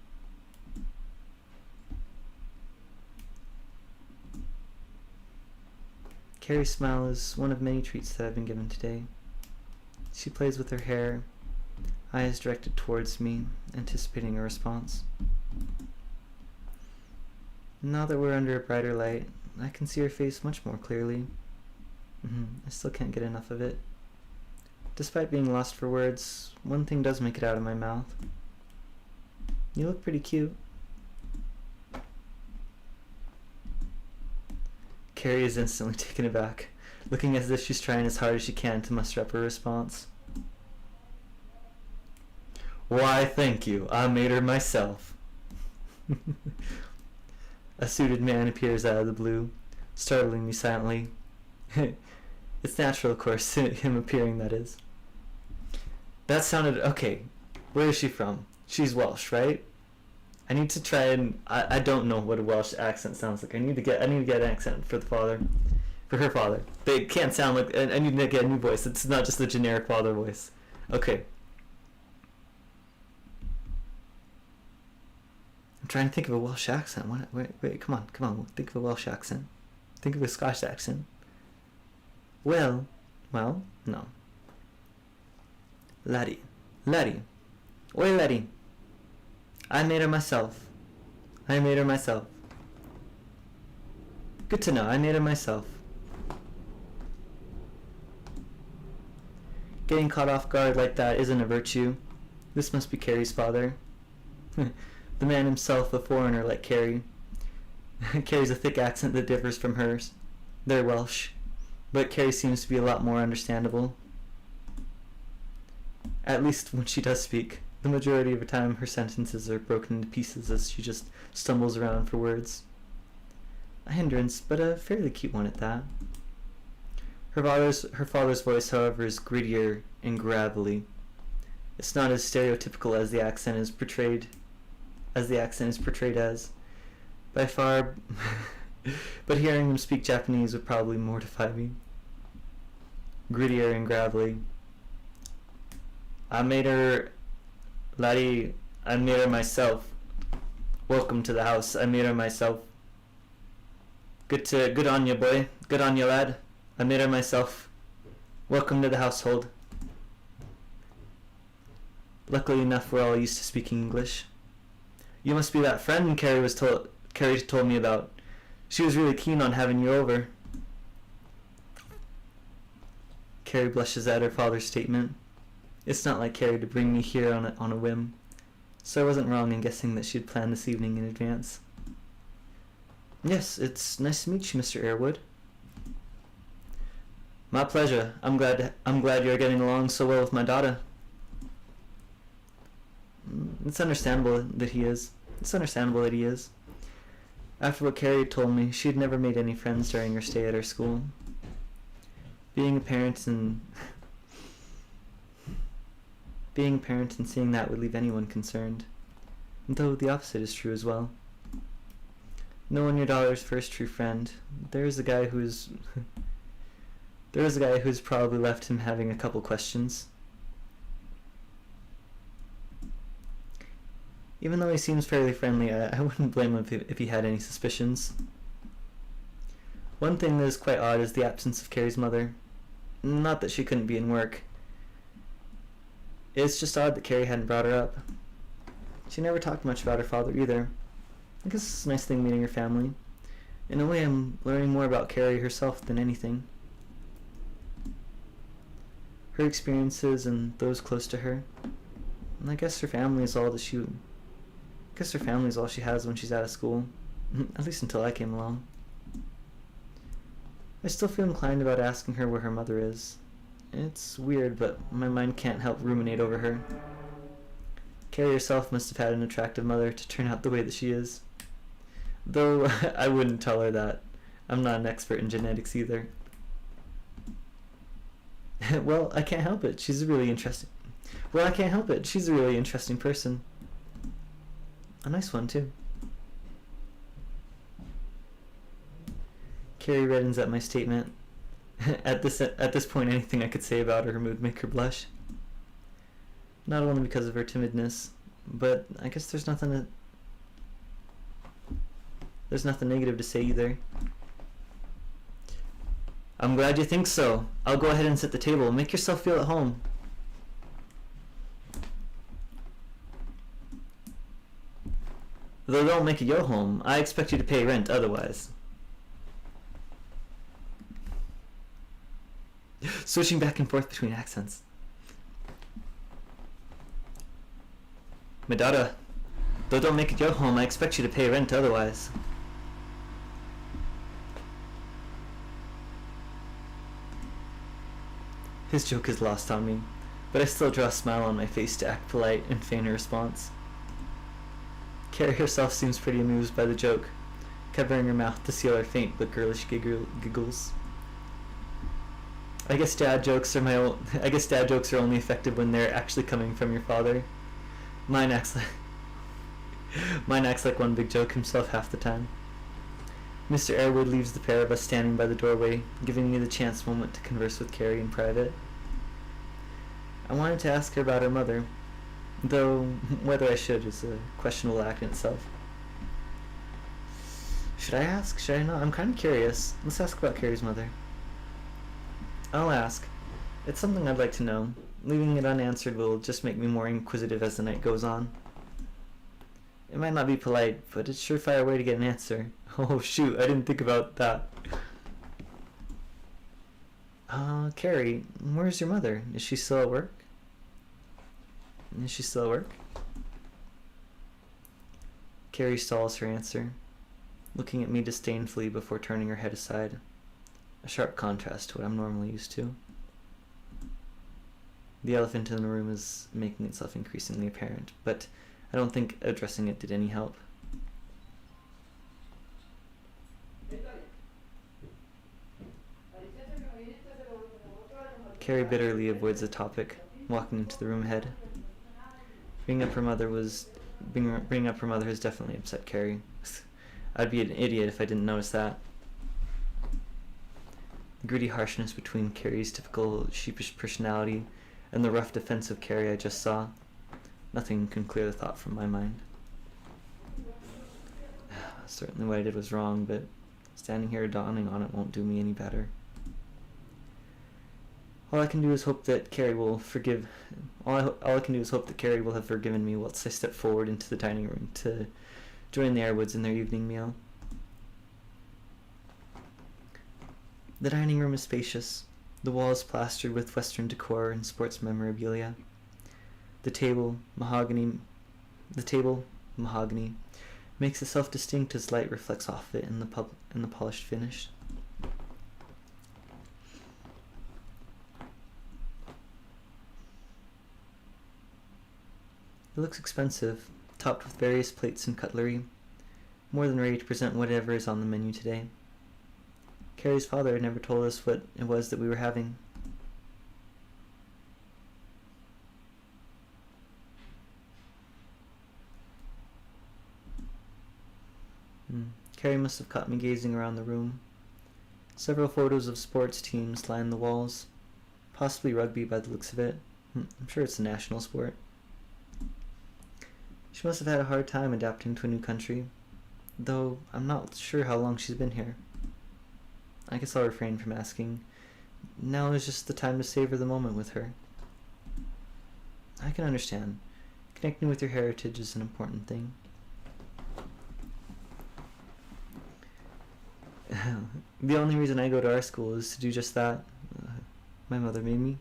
Carrie's smile is one of many treats that I've been given today. She plays with her hair, eyes directed towards me, anticipating a response. Now that we're under a brighter light, I can see her face much more clearly. I still can't get enough of it. Despite being lost for words, one thing does make it out of my mouth. You look pretty cute. Carrie is instantly taken aback, looking as if she's trying as hard as she can to muster up a response. Why, thank you. I made her myself. A suited man appears out of the blue, startling me silently. It's natural, of course, him appearing, that is. That sounded... Okay, where is she from? She's Welsh, right? I need to try and... I don't know what a Welsh accent sounds like. I need to get an accent for the father. For her father. They can't sound like... I need to get a new voice. It's not just the generic father voice. Okay. I'm trying to think of a Welsh accent. Wait, come on. Think of a Welsh accent. Think of a Scottish accent. Well, no. Laddie. Oi, laddie. I made her myself. Good to know, I made her myself. Getting caught off guard like that isn't a virtue. This must be Carrie's father. The man himself, a foreigner like Carrie. Carries a thick accent that differs from hers. They're Welsh, but Carrie seems to be a lot more understandable. At least when she does speak. The majority of the time her sentences are broken into pieces as she just stumbles around for words. A hindrance, but a fairly cute one at that. Her father's voice, however, is grittier and gravelly. It's not as stereotypical as the accent is portrayed as. By far, but hearing him speak Japanese would probably mortify me. Grittier and gravelly. I made her myself. Welcome to the house. I made her myself. Good on you, boy. Good on you, lad. I made her myself. Welcome to the household. Luckily enough, we're all used to speaking English. You must be that friend Carrie told me about. She was really keen on having you over. Carrie blushes at her father's statement. It's not like Carrie to bring me here on a whim, so I wasn't wrong in guessing that she'd planned this evening in advance. Yes, it's nice to meet you, Mr. Airwood. My pleasure. I'm glad you're getting along so well with my daughter. It's understandable that he is. After what Carrie told me, she had never made any friends during her stay at her school. Being a parent and seeing that would leave anyone concerned. Though the opposite is true as well. Knowing your daughter's first true friend, there is a guy who is There was a guy who's probably left him having a couple questions. Even though he seems fairly friendly, I wouldn't blame him if he had any suspicions. One thing that is quite odd is the absence of Carrie's mother. Not that she couldn't be in work. It's just odd that Carrie hadn't brought her up. She never talked much about her father either. I guess it's a nice thing meeting her family. In a way, I'm learning more about Carrie herself than anything. Her experiences and those close to her. And I guess her family is all that she... I guess her family is all she has when she's out of school. At least until I came along. I still feel inclined about asking her where her mother is. It's weird, but my mind can't help ruminate over her. Carrie herself must have had an attractive mother to turn out the way that she is. Though I wouldn't tell her that. I'm not an expert in genetics either. Well, I can't help it. She's a really interesting... Well, I can't help it. She's a really interesting person. A nice one, too. Carrie reddens at my statement. At this point, anything I could say about her would make her blush. Not only because of her timidness, but I guess there's nothing negative to say either. I'm glad you think so. I'll go ahead and set the table. Make yourself feel at home. Though don't make it your home. I expect you to pay rent otherwise. Switching back and forth between accents. My daughter, though don't make it your home, I expect you to pay rent otherwise. His joke is lost on me, but I still draw a smile on my face to act polite and feign a response. Carrie herself seems pretty amused by the joke, covering her mouth to seal her faint but girlish giggles. I guess dad jokes are only effective when they're actually coming from your father. Mine acts like one big joke himself half the time. Mr. Airwood leaves the pair of us standing by the doorway, giving me the chance moment to converse with Carrie in private. I wanted to ask her about her mother, though whether I should is a questionable act in itself. Should I ask? Should I not? I'm kind of curious. Let's ask about Carrie's mother. I'll ask. It's something I'd like to know. Leaving it unanswered will just make me more inquisitive as the night goes on. It might not be polite, but it's a surefire way to get an answer. Oh shoot, I didn't think about that. Carrie, where's your mother? Is she still at work? Carrie stalls her answer, looking at me disdainfully before turning her head aside. A sharp contrast to what I'm normally used to. The elephant in the room is making itself increasingly apparent, but I don't think addressing it did any help. Carrie bitterly avoids the topic, walking into the room ahead. Bringing up her mother has definitely upset Carrie. I'd be an idiot if I didn't notice that. The gritty harshness between Carrie's typical sheepish personality and the rough defensive Carrie I just saw. Nothing can clear the thought from my mind. Certainly what I did was wrong, but standing here dawning on it won't do me any better. All I can do is hope that Carrie will forgive... All I can do is hope that Carrie will have forgiven me whilst I step forward into the dining room to join the Airwoods in their evening meal. The dining room is spacious, the walls plastered with Western decor and sports memorabilia. The table, mahogany, makes itself distinct as light reflects off it in the polished finish. It looks expensive, topped with various plates and cutlery, more than ready to present whatever is on the menu today. Carrie's father had never told us what it was that we were having. Carrie must have caught me gazing around the room, Several photos of sports teams line the walls. Possibly rugby by the looks of it. I'm sure it's a national sport. She must have had a hard time adapting to a new country, though I'm not sure how long she's been here. I guess I'll refrain from asking. Now is just the time to savor the moment with her. I can understand. Connecting with your heritage is an important thing. The only reason I go to our school is to do just that. My mother made me.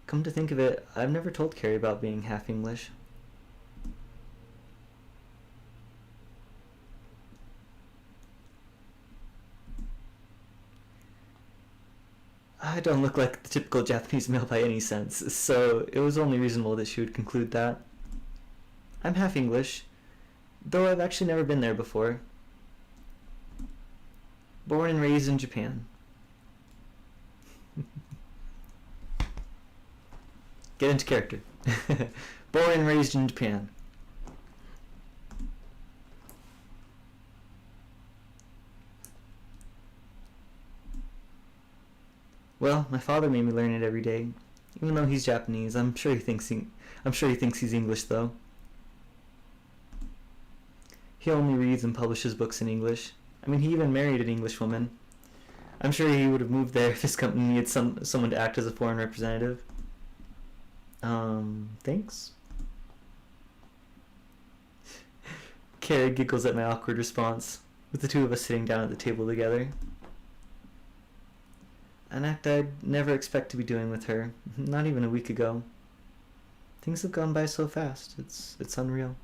Come to think of it, I've never told Carrie about being half English. I don't look like the typical Japanese male by any sense, so it was only reasonable that she would conclude that. I'm half English, though I've actually never been there before. Born and raised in Japan. Get into character. Born and raised in Japan. Well, my father made me learn it every day. Even though he's Japanese, I'm sure he thinks he's English though. He only reads and publishes books in English. I mean, he even married an English woman. I'm sure he would have moved there if his company needed someone to act as a foreign representative. Thanks? Carrie giggles at my awkward response, with the two of us sitting down at the table together. An act I'd never expect to be doing with her, not even a week ago. Things have gone by so fast, it's unreal.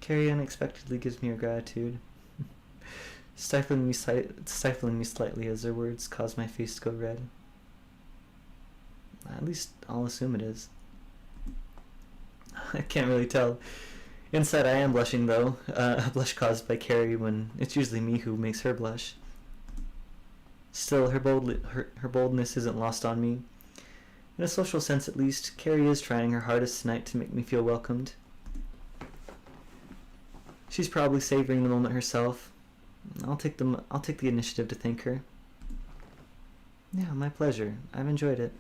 Carrie unexpectedly gives me her gratitude, stifling me slightly as her words cause my face to go red. At least I'll assume it is. I can't really tell. Inside I am blushing though, a blush caused by Carrie when it's usually me who makes her blush. Still, her boldness isn't lost on me. In a social sense at least, Carrie is trying her hardest tonight to make me feel welcomed. She's probably savoring the moment herself. I'll take the initiative to thank her. Yeah, my pleasure. I've enjoyed it.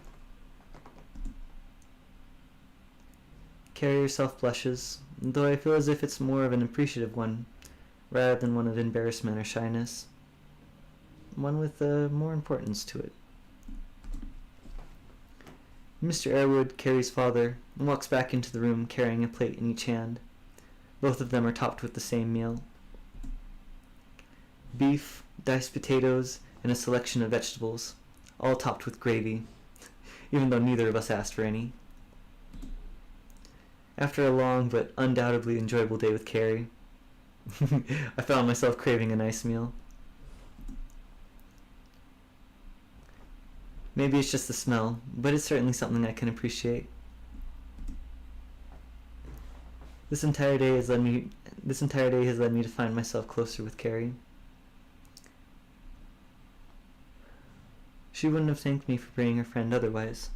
Carrie herself blushes, though I feel as if it's more of an appreciative one, rather than one of embarrassment or shyness. One with more importance to it. Mr. Airwood, Carrie's father, walks back into the room carrying a plate in each hand. Both of them are topped with the same meal. Beef, diced potatoes, and a selection of vegetables, all topped with gravy, even though neither of us asked for any. After a long but undoubtedly enjoyable day with Carrie, I found myself craving a nice meal. Maybe it's just the smell, but it's certainly something I can appreciate. This entire day has led me to find myself closer with Carrie. She wouldn't have thanked me for bringing her friend otherwise.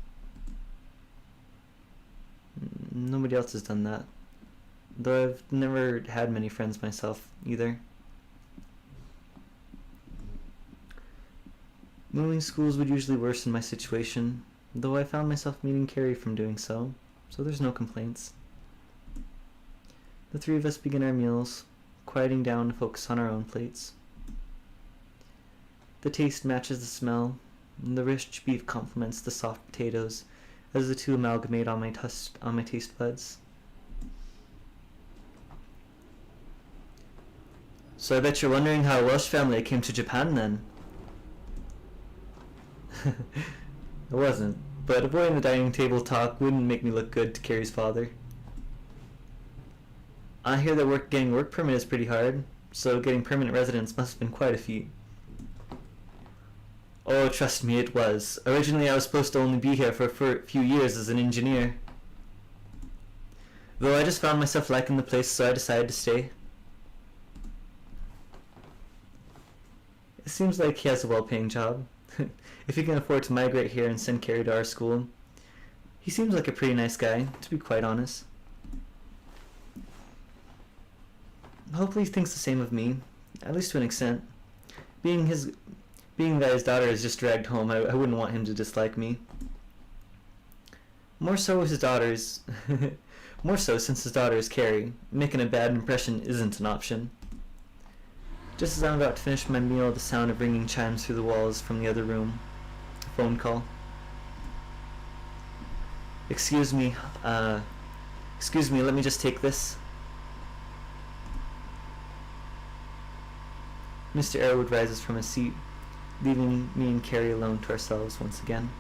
Nobody else has done that. Though I've never had many friends myself, either. Moving schools would usually worsen my situation, though I found myself meeting Carrie from doing so there's no complaints. The three of us begin our meals, quieting down to focus on our own plates. The taste matches the smell, and the rich beef complements the soft potatoes as the two amalgamate on my taste buds. So I bet you're wondering how a Welsh family came to Japan then? It wasn't, but avoiding the dining table talk wouldn't make me look good to Carrie's father. I hear that getting work permit is pretty hard, so getting permanent residence must have been quite a feat. Oh, trust me, it was. Originally I was supposed to only be here for a few years as an engineer. Though I just found myself liking the place, so I decided to stay. It seems like he has a well-paying job. If he can afford to migrate here and send Carrie to our school, he seems like a pretty nice guy, to be quite honest. Hopefully he thinks the same of me, at least to an extent. Being that his daughter is just dragged home, I wouldn't want him to dislike me. More so since his daughter is Carrie. Making a bad impression isn't an option. Just as I'm about to finish my meal, the sound of ringing chimes through the walls from the other room. A phone call. Excuse me, let me just take this. Mr. Airwood rises from his seat, leaving me and Carrie alone to ourselves once again.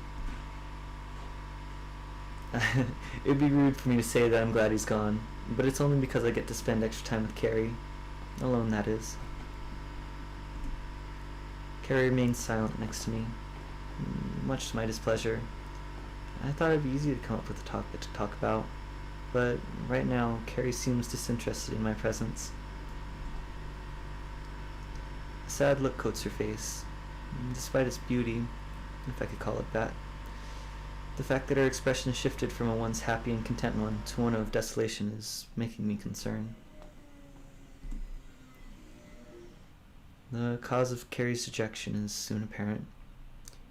It'd be rude for me to say that I'm glad he's gone, but it's only because I get to spend extra time with Carrie. Alone, that is. Carrie remains silent next to me, much to my displeasure. I thought it'd be easy to come up with a topic to talk about, but right now, Carrie seems disinterested in my presence. A sad look coats her face, despite its beauty, if I could call it that. The fact that her expression shifted from a once happy and content one to one of desolation is making me concerned. The cause of Carrie's dejection is soon apparent.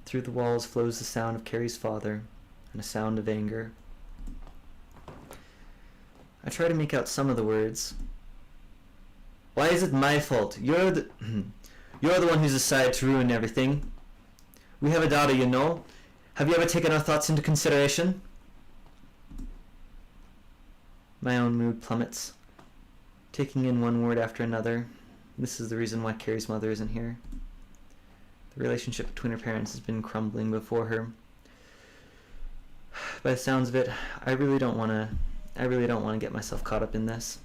Through the walls flows the sound of Carrie's father, and a sound of anger. I try to make out some of the words. Why is it my fault? You're the one who's decided to ruin everything. We have a daughter, you know. Have you ever taken our thoughts into consideration? My own mood plummets, taking in one word after another. This is the reason why Carrie's mother isn't here. The relationship between her parents has been crumbling before her. By the sounds of it, I really don't want to get myself caught up in this.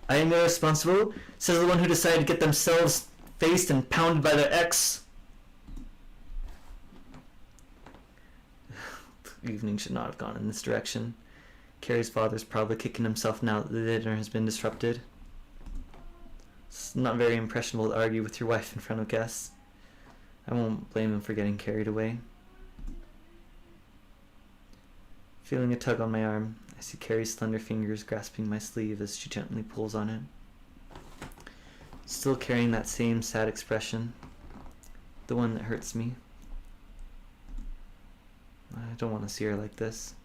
I am irresponsible, says the one who decided to get themselves faced and pounded by their ex. The evening should not have gone in this direction. Carrie's father's probably kicking himself now that the dinner has been disrupted. It's not very impressionable to argue with your wife in front of guests. I won't blame him for getting carried away. Feeling a tug on my arm, I see Carrie's slender fingers grasping my sleeve as she gently pulls on it. Still carrying that same sad expression, the one that hurts me. I don't want to see her like this.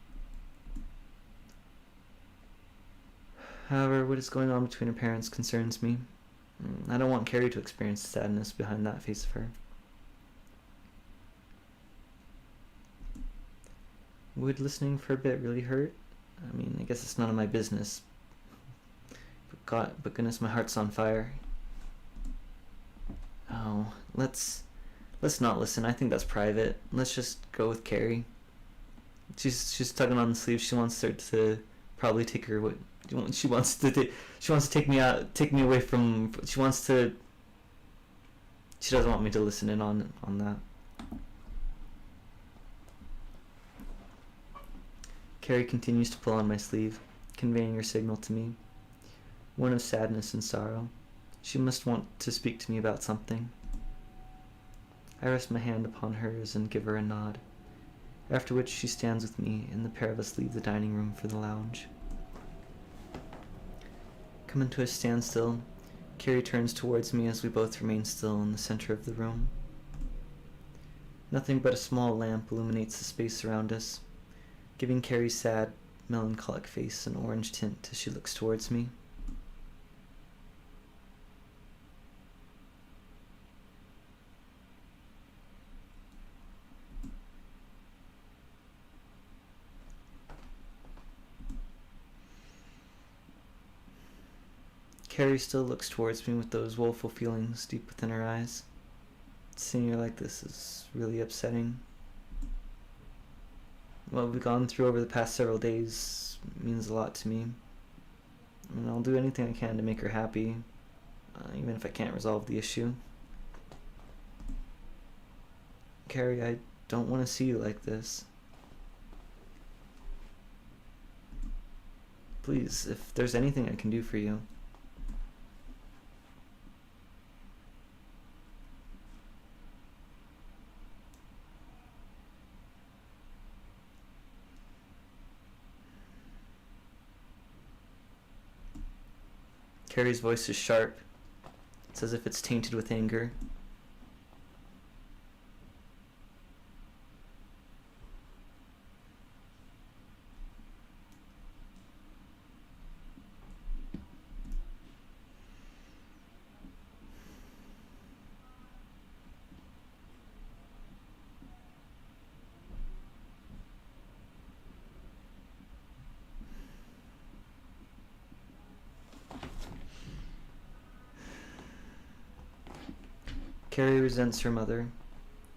However, what is going on between her parents concerns me. I don't want Carrie to experience the sadness behind that face of her. Would listening for a bit really hurt? I mean, I guess it's none of my business. But goodness, my heart's on fire. Oh, let's not listen. I think that's private. Let's just go with Carrie. She's tugging on the sleeve. She wants her to probably take her. She wants to take me out, take me away from. She doesn't want me to listen in on that. Carrie continues to pull on my sleeve, conveying her signal to me, one of sadness and sorrow. She must want to speak to me about something. I rest my hand upon hers and give her a nod, after which she stands with me and the pair of us leave the dining room for the lounge. Coming to a standstill, Carrie turns towards me as we both remain still in the center of the room. Nothing but a small lamp illuminates the space around us, giving Carrie's sad, melancholic face an orange tint as she looks towards me. Carrie still looks towards me with those woeful feelings deep within her eyes. Seeing her like this is really upsetting. What we've gone through over the past several days means a lot to me. And I'll do anything I can to make her happy, even if I can't resolve the issue. Carrie, I don't want to see you like this. Please, if there's anything I can do for you. Carrie's voice is sharp. It's as if it's tainted with anger. Carrie resents her mother.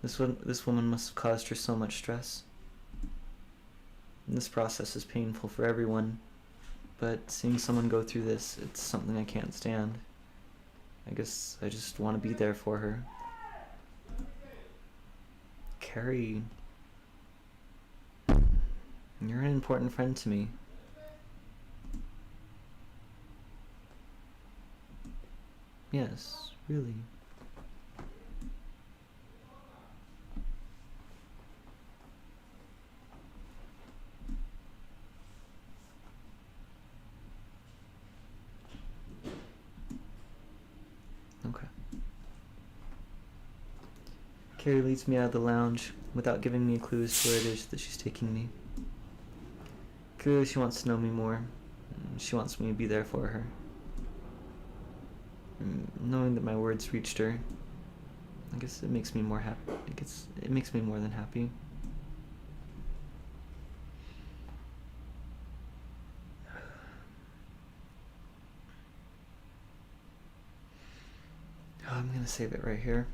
This woman must have caused her so much stress. And this process is painful for everyone, but seeing someone go through this, it's something I can't stand. I guess I just want to be there for her. Carrie, you're an important friend to me. Yes, really. Okay. Carrie leads me out of the lounge without giving me clues to where it is that she's taking me. Clearly she wants to know me more. She wants me to be there for her. Knowing that my words reached her, I guess it makes me more happy. It makes me more than happy. Oh, I'm gonna save it right here.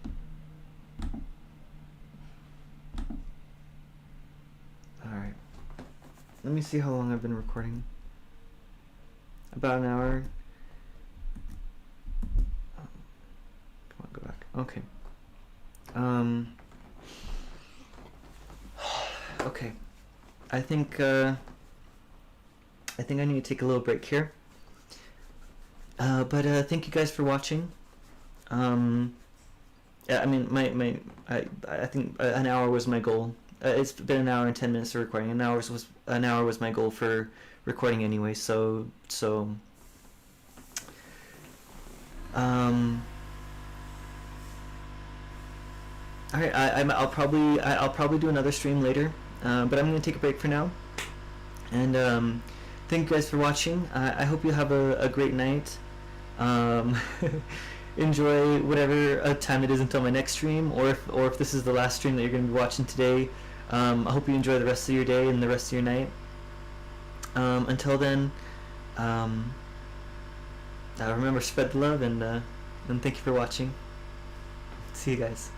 Alright. Let me see how long I've been recording. About an hour. Come on, go back. Okay. Okay. I think I need to take a little break here. But thank you guys for watching. Yeah, I mean, I think an hour was my goal. It's been an hour and 10 minutes of recording. An hour was my goal for recording anyway. So all right. I'll probably do another stream later. But I'm gonna take a break for now. And thank you guys for watching. I hope you have a great night. Enjoy whatever time it is until my next stream, or if this is the last stream that you're going to be watching today. I hope you enjoy the rest of your day and the rest of your night. Until then, remember, spread the love, and thank you for watching. See you guys.